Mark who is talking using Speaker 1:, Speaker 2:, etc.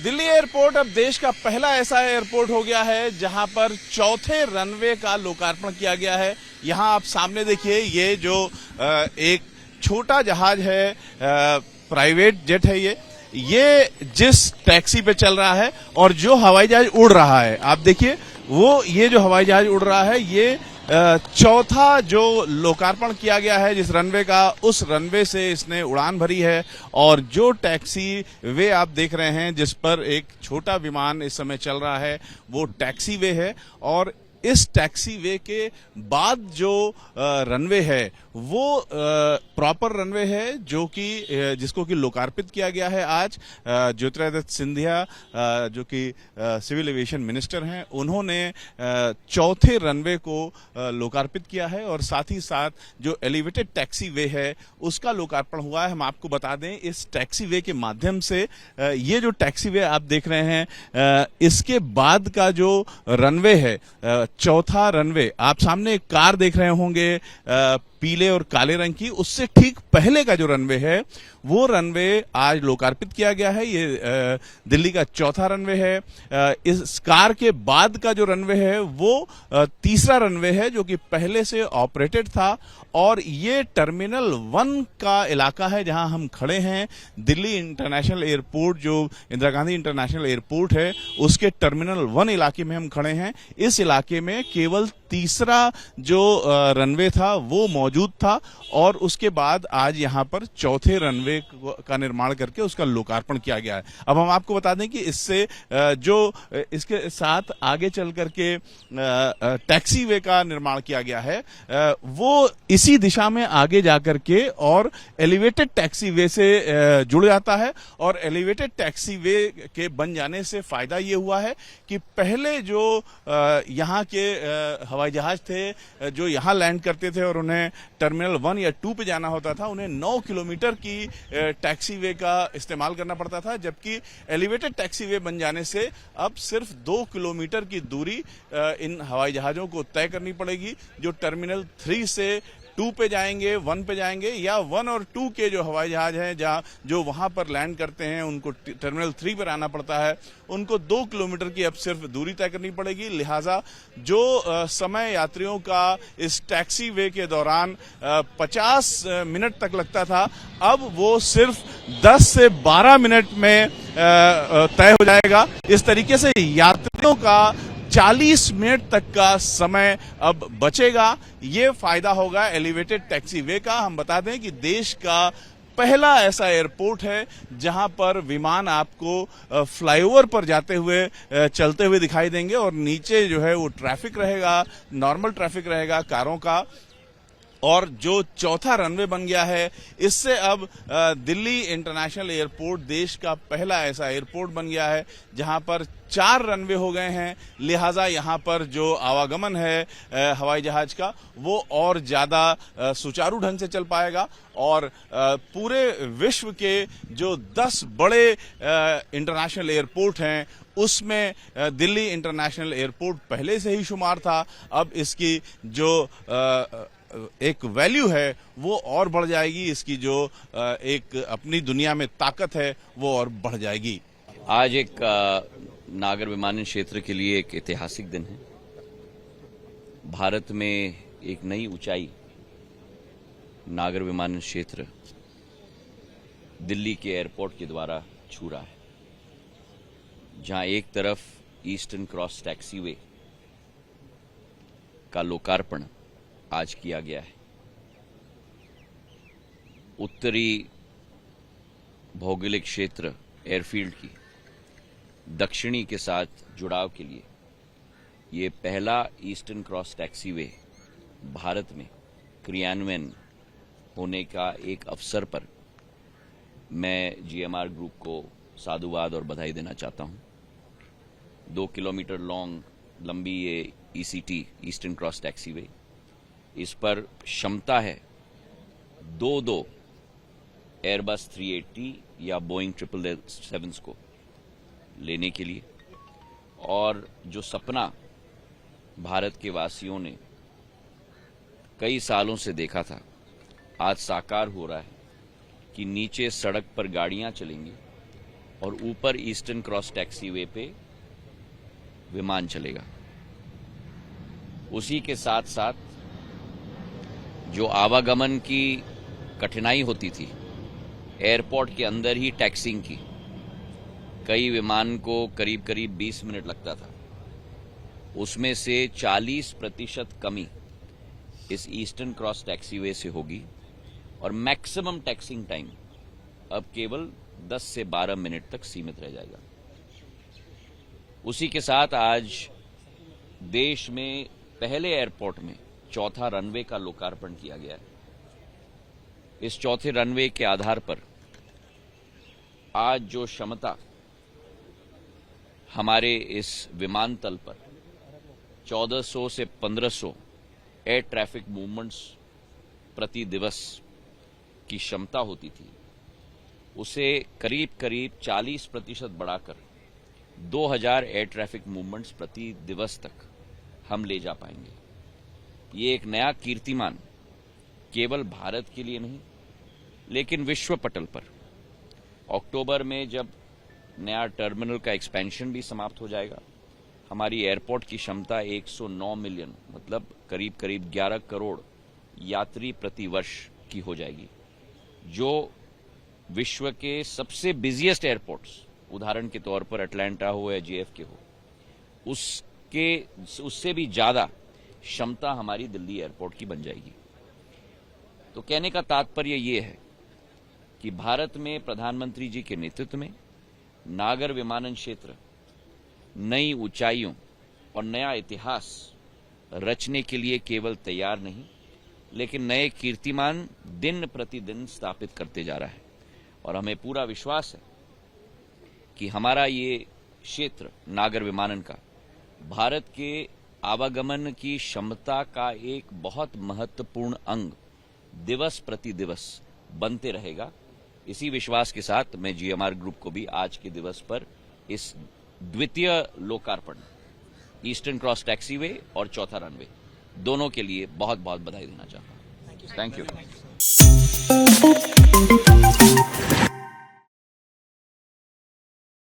Speaker 1: Delhi airport अब देश का पहला ऐसा एयरपोर्ट हो गया है जहां पर चौथे रनवे का लोकार्पण किया गया है। यहां आप सामने देखिए, ये जो एक छोटा जहाज है, प्राइवेट जेट है, ये जिस टैक्सी पे चल रहा है और जो हवाई जहाज उड़ रहा है, आप देखिए वो ये जो हवाई जहाज उड़ रहा है, ये चौथा जो लोकार्पण किया गया है जिस रनवे का, उस रनवे से इसने उड़ान भरी है। और जो टैक्सी वे आप देख रहे हैं जिस पर एक छोटा विमान इस समय चल रहा है, वो टैक्सी वे है। और इस टैक्सी वे के बाद जो रनवे है वो प्रॉपर रनवे है, जो कि जिसको कि लोकार्पित किया गया है आज। ज्योतिरादित्य सिंधिया जो कि सिविल एविएशन मिनिस्टर हैं, उन्होंने चौथे रनवे को लोकार्पित किया है और साथ ही साथ जो एलिवेटेड टैक्सी वे है उसका लोकार्पण हुआ है। हम आपको बता दें, इस टैक्सी वे के माध्यम से ये जो टैक्सी वे आप देख रहे हैं, इसके बाद का जो रनवे है, चौथा रनवे, आप सामने एक कार देख रहे होंगे पीले और काले रंग की, उससे ठीक पहले का जो रनवे है वो रनवे आज लोकार्पित किया गया है। ये दिल्ली का चौथा रनवे है। इस कार के बाद का जो रनवे है वो तीसरा रनवे है जो कि पहले से ऑपरेटेड था। और ये टर्मिनल 1 का इलाका है जहां हम खड़े हैं। दिल्ली इंटरनेशनल एयरपोर्ट, जो इंदिरा गांधी इंटरनेशनल एयरपोर्ट है, उसके टर्मिनल 1 इलाके में हम खड़े हैं। इस इलाके में केवल तीसरा जो रनवे था वो मौजूद था और उसके बाद आज यहां पर चौथे रनवे का निर्माण करके उसका लोकार्पण किया गया है। अब हम आपको बता दें कि इससे जो इसके साथ आगे चल करके टैक्सी वे का निर्माण किया गया है, वो इसी दिशा में आगे जाकर के और एलिवेटेड टैक्सी वे से जुड़ जाता है। और एलिवेटेड टैक्सी वे के बन जाने से फायदा ये हुआ है कि पहले जो यहाँ के हवाई जहाज थे जो यहाँ लैंड करते थे और उन्हें टर्मिनल 1 या 2 पे जाना होता था, उन्हें 9 किलोमीटर की टैक्सी वे का इस्तेमाल करना पड़ता था, जबकि एलिवेटेड टैक्सी वे बन जाने से अब सिर्फ 2 किलोमीटर की दूरी इन हवाई जहाजों को तय करनी पड़ेगी। जो टर्मिनल 3 से 2 पे जाएंगे, 1 पे जाएंगे, या 1 और 2 के जो हवाई जहाज हैं जहां जो वहां पर लैंड करते हैं उनको टर्मिनल 3 पर आना पड़ता है, उनको 2 किलोमीटर की अब सिर्फ दूरी तय करनी पड़ेगी। लिहाजा जो समय यात्रियों का इस टैक्सी वे के दौरान 50 मिनट तक लगता था, अब वो सिर्फ 10 से 12 मिनट में तय हो जाएगा। इस तरीके से यात्रियों का 40 मिनट तक का समय अब बचेगा। ये फायदा होगा एलिवेटेड टैक्सी वे का। हम बता दें कि देश का पहला ऐसा एयरपोर्ट है जहां पर विमान आपको फ्लाईओवर पर जाते हुए चलते हुए दिखाई देंगे और नीचे जो है वो ट्रैफिक रहेगा, नॉर्मल ट्रैफिक रहेगा कारों का। और जो चौथा रनवे बन गया है, इससे अब दिल्ली इंटरनेशनल एयरपोर्ट देश का पहला ऐसा एयरपोर्ट बन गया है जहां पर 4 रनवे हो गए हैं। लिहाजा यहां पर जो आवागमन है हवाई जहाज का, वो और ज्यादा सुचारू ढंग से चल पाएगा। और पूरे विश्व के जो 10 बड़े इंटरनेशनल एयरपोर्ट हैं उसमें दिल्ली इंटरनेशनल एयरपोर्ट पहले से ही शुमार था। अब इसकी जो एक वैल्यू है वो और बढ़ जाएगी, इसकी जो एक अपनी दुनिया में ताकत है वो और बढ़ जाएगी।
Speaker 2: आज एक नागर विमानन क्षेत्र के लिए एक ऐतिहासिक दिन है। भारत में एक नई ऊंचाई नागर विमानन क्षेत्र दिल्ली के एयरपोर्ट के द्वारा छू रहा है, जहां एक तरफ ईस्टर्न क्रॉस टैक्सीवे का लोकार्पण आज किया गया है। उत्तरी भौगोलिक क्षेत्र एयरफील्ड की दक्षिणी के साथ जुड़ाव के लिए ये पहला ईस्टर्न क्रॉस टैक्सीवे भारत में क्रियान्वयन होने का एक अवसर पर मैं जीएमआर ग्रुप को साधुवाद और बधाई देना चाहता हूं। 2 किलोमीटर लंबी ये ईसीटी, ईस्टर्न क्रॉस टैक्सीवे, इस पर क्षमता है 2 एयरबस 380 या बोइंग 777 को लेने के लिए। और जो सपना भारत के वासियों ने कई सालों से देखा था, आज साकार हो रहा है कि नीचे सड़क पर गाड़ियां चलेंगी और ऊपर ईस्टर्न क्रॉस टैक्सीवे पे विमान चलेगा। उसी के साथ साथ जो आवागमन की कठिनाई होती थी एयरपोर्ट के अंदर ही टैक्सिंग की, कई विमान को करीब करीब 20 मिनट लगता था, उसमें से 40% कमी इस ईस्टर्न क्रॉस टैक्सीवे से होगी और मैक्सिमम टैक्सिंग टाइम अब केवल 10 से 12 मिनट तक सीमित रह जाएगा। उसी के साथ आज देश में पहले एयरपोर्ट में चौथा रनवे का लोकार्पण किया गया है। इस चौथे रनवे के आधार पर आज जो क्षमता हमारे इस विमानतल पर 1400 से 1500 एयर ट्रैफिक मूवमेंट्स प्रति दिवस की क्षमता होती थी, उसे करीब करीब 40% बढ़ाकर 2000 एयर ट्रैफिक मूवमेंट्स प्रति दिवस तक हम ले जा पाएंगे। ये एक नया कीर्तिमान केवल भारत के लिए नहीं लेकिन विश्व पटल पर अक्टूबर में जब नया टर्मिनल का एक्सपेंशन भी समाप्त हो जाएगा, हमारी एयरपोर्ट की क्षमता 109 मिलियन मतलब करीब करीब 11 करोड़ यात्री प्रति वर्ष की हो जाएगी, जो विश्व के सबसे बिजिएस्ट एयरपोर्ट्स, उदाहरण के तौर पर अटलांटा हो या JFK हो, उससे भी ज्यादा क्षमता हमारी दिल्ली एयरपोर्ट की बन जाएगी। तो कहने का तात्पर्य ये है कि भारत में प्रधानमंत्री जी के नेतृत्व में नागर विमानन क्षेत्र नई ऊंचाइयों और नया इतिहास रचने के लिए केवल तैयार नहीं लेकिन नए कीर्तिमान दिन प्रतिदिन स्थापित करते जा रहा है। और हमें पूरा विश्वास है कि हमारा ये क्षेत्र नागर विमानन का भारत के आवागमन की क्षमता का एक बहुत महत्वपूर्ण अंग दिवस प्रति दिवस बनते रहेगा। इसी विश्वास के साथ मैं GMR ग्रुप को भी आज के दिवस पर इस द्वितीय लोकार्पण ईस्टर्न क्रॉस टैक्सीवे और चौथा रनवे दोनों के लिए बहुत बहुत बधाई देना चाहता हूं। Thank you.